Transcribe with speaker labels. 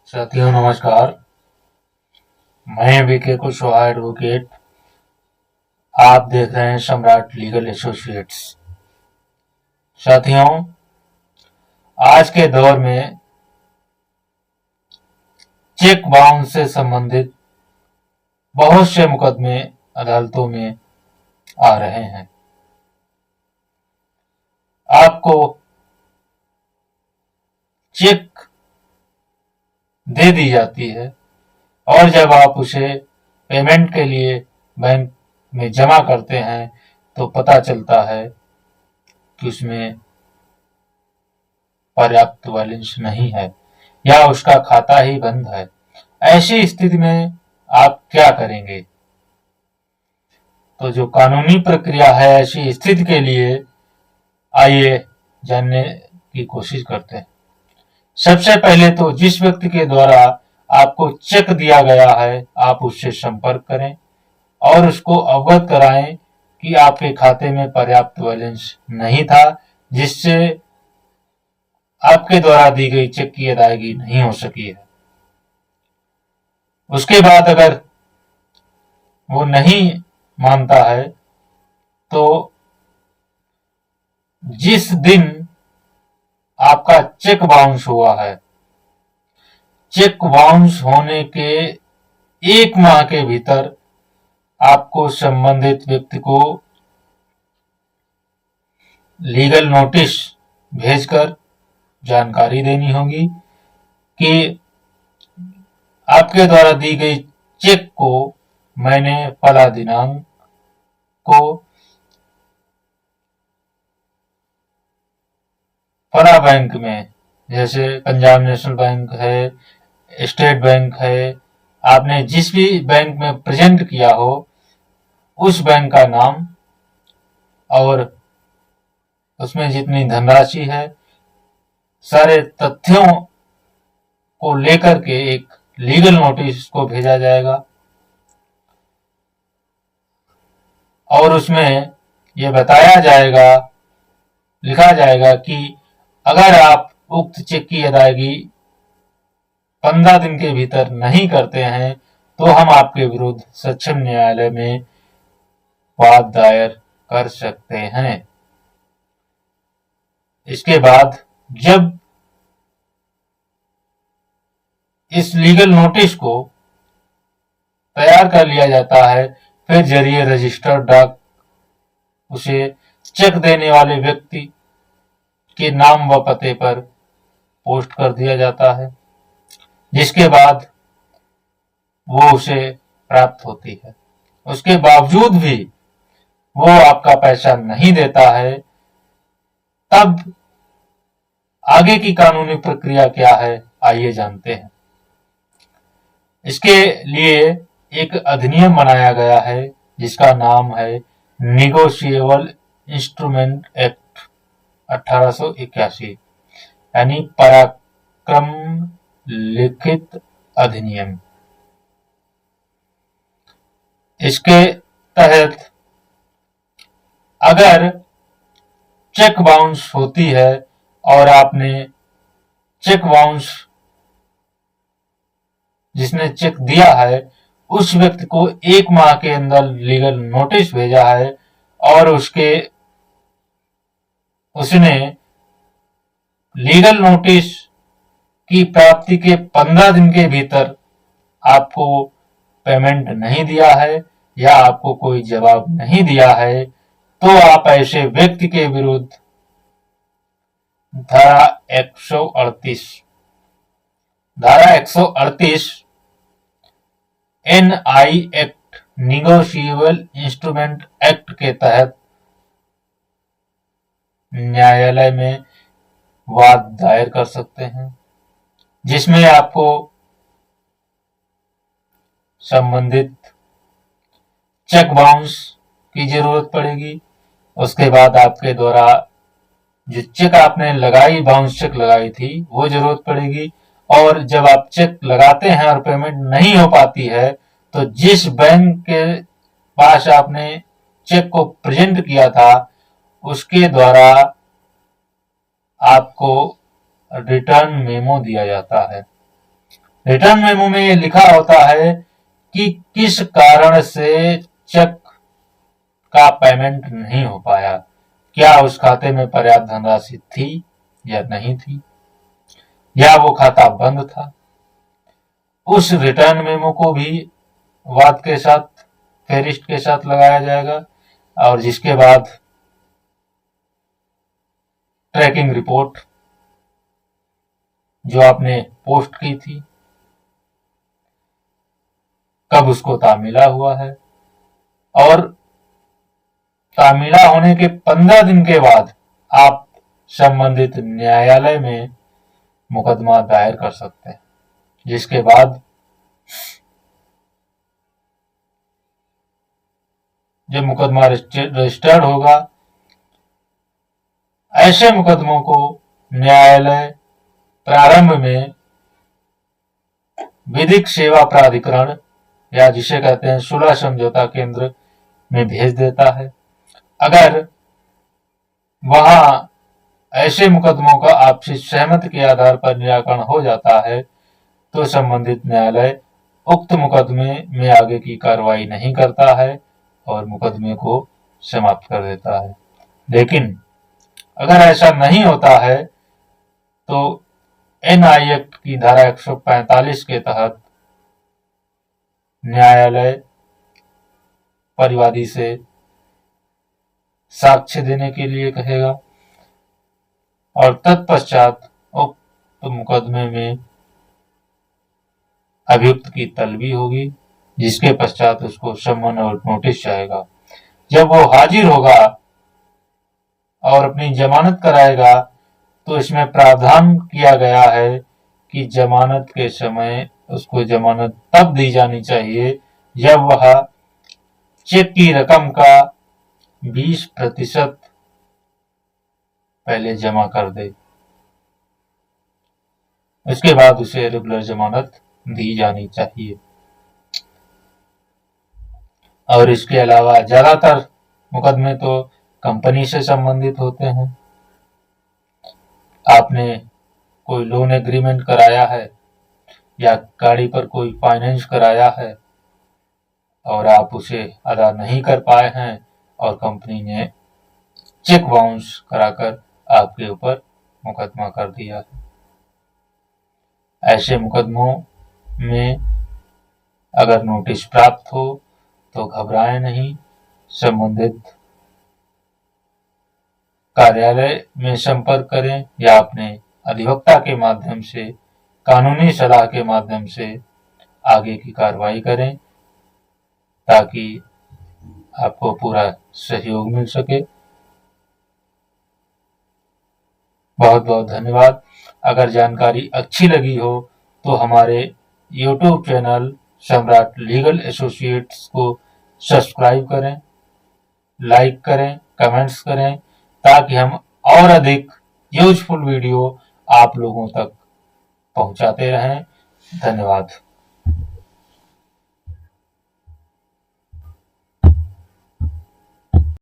Speaker 1: साथियों नमस्कार। मैं बीके कुशवाहा एडवोकेट। आप देख रहे हैं सम्राट लीगल एसोसिएट्स। साथियों, आज के दौर में चेक बाउंस से संबंधित बहुत से मुकदमे अदालतों में आ रहे हैं। आपको चेक दे दी जाती है और जब आप उसे पेमेंट के लिए बैंक में जमा करते हैं तो पता चलता है कि उसमें पर्याप्त बैलेंस नहीं है या उसका खाता ही बंद है। ऐसी स्थिति में आप क्या करेंगे? तो जो कानूनी प्रक्रिया है ऐसी स्थिति के लिए आइए जानने की कोशिश करते हैं। सबसे पहले तो जिस व्यक्ति के द्वारा आपको चेक दिया गया है आप उससे संपर्क करें और उसको अवगत कराएं कि आपके खाते में पर्याप्त बैलेंस नहीं था, जिससे आपके द्वारा दी गई चेक की अदायगी नहीं हो सकी है। उसके बाद अगर वो नहीं मानता है तो जिस दिन आपका चेक बाउंस हुआ है, चेक बाउंस होने के 1 माह के भीतर आपको संबंधित व्यक्ति को लीगल नोटिस भेजकर जानकारी देनी होगी कि आपके द्वारा दी गई चेक को मैंने फला दिनांक को फला बैंक में, जैसे पंजाब नेशनल बैंक है, स्टेट बैंक है, आपने जिस भी बैंक में प्रेजेंट किया हो उस बैंक का नाम और उसमें जितनी धनराशि है, सारे तथ्यों को लेकर के एक लीगल नोटिस को भेजा जाएगा और उसमें यह बताया जाएगा, लिखा जाएगा कि अगर आप उक्त चेक की अदायगी 15 दिन के भीतर नहीं करते हैं तो हम आपके विरुद्ध सक्षम न्यायालय में वाद दायर कर सकते हैं। इसके बाद जब इस लीगल नोटिस को तैयार कर लिया जाता है, फिर जरिए रजिस्टर्ड डाक उसे चेक देने वाले व्यक्ति के नाम व पते पर पोस्ट कर दिया जाता है, जिसके बाद वो उसे प्राप्त होती है। उसके बावजूद भी वो आपका पैसा नहीं देता है, तब आगे की कानूनी प्रक्रिया क्या है आइए जानते हैं। इसके लिए एक अधिनियम बनाया गया है जिसका नाम है निगोशिएबल इंस्ट्रूमेंट एक्ट 1881, यानी पराक्रम लिखित अधिनियम। इसके तहत अगर चेक बाउंस होती है और आपने चेक बाउंस जिसने चेक दिया है उस व्यक्ति को 1 माह के अंदर लीगल नोटिस भेजा है और उसने लीगल नोटिस की प्राप्ति के 15 दिन के भीतर आपको पेमेंट नहीं दिया है या आपको कोई जवाब नहीं दिया है, तो आप ऐसे व्यक्ति के विरुद्ध धारा 138 NI act, negotiable instrument act के तहत न्यायालय में वाद दायर कर सकते हैं, जिसमें आपको संबंधित चेक बाउंस की जरूरत पड़ेगी। उसके बाद आपके द्वारा जो चेक आपने लगाई, बाउंस चेक लगाई थी, वो जरूरत पड़ेगी। और जब आप चेक लगाते हैं और पेमेंट नहीं हो पाती है तो जिस बैंक के पास आपने चेक को प्रेजेंट किया था उसके द्वारा आपको रिटर्न मेमो दिया जाता है रिटर्न मेमो में ये लिखा होता है कि किस कारण से चेक का पेमेंट नहीं हो पाया, क्या उस खाते में पर्याप्त धनराशि थी या नहीं थी, या वो खाता बंद था। उस रिटर्न मेमो को भी वाद के साथ, फेरिस्ट के साथ लगाया जाएगा, और जिसके बाद ट्रैकिंग रिपोर्ट जो आपने पोस्ट की थी, कब उसको तामीला हुआ है, और तामीला होने के 15 दिन के बाद आप संबंधित न्यायालय में मुकदमा दायर कर सकते हैं, जिसके बाद जब मुकदमा रजिस्टर्ड होगा, ऐसे मुकदमों को न्यायालय प्रारंभ में विधिक सेवा प्राधिकरण या जिसे कहते हैं सुलह समझौता केंद्र में भेज देता है। अगर वहां ऐसे मुकदमों का आपसी सहमति के आधार पर निराकरण हो जाता है तो संबंधित न्यायालय उक्त मुकदमे में आगे की कार्रवाई नहीं करता है और मुकदमे को समाप्त कर देता है। लेकिन अगर ऐसा नहीं होता है तो एनआई एक्ट की धारा 145 के तहत न्यायालय परिवादी से साक्ष्य देने के लिए कहेगा और तत्पश्चात उक्त मुकदमे में अभियुक्त की तलबी होगी, जिसके पश्चात उसको सम्मन और नोटिस जाएगा। जब वो हाजिर होगा और अपनी जमानत कराएगा तो इसमें प्रावधान किया गया है कि जमानत के समय उसको जमानत तब दी जानी चाहिए जब वह चेक की रकम का 20% पहले जमा कर दे, उसके बाद उसे रेगुलर जमानत दी जानी चाहिए। और इसके अलावा ज्यादातर मुकदमे तो कंपनी से संबंधित होते हैं। आपने कोई लोन एग्रीमेंट कराया है या गाड़ी पर कोई फाइनेंस कराया है और आप उसे अदा नहीं कर पाए हैं और कंपनी ने चेक बाउंस कराकर आपके ऊपर मुकदमा कर दिया है। ऐसे मुकदमों में अगर नोटिस प्राप्त हो तो घबराएं नहीं, संबंधित कार्यालय में संपर्क करें या अपने अधिवक्ता के माध्यम से, कानूनी सलाह के माध्यम से आगे की कार्रवाई करें ताकि आपको पूरा सहयोग मिल सके। बहुत बहुत धन्यवाद। अगर जानकारी अच्छी लगी हो तो हमारे YouTube चैनल सम्राट लीगल एसोसिएट्स को सब्सक्राइब करें, लाइक करें, कमेंट्स करें ताकि हम और अधिक यूजफुल वीडियो आप लोगों तक पहुंचाते रहें। धन्यवाद।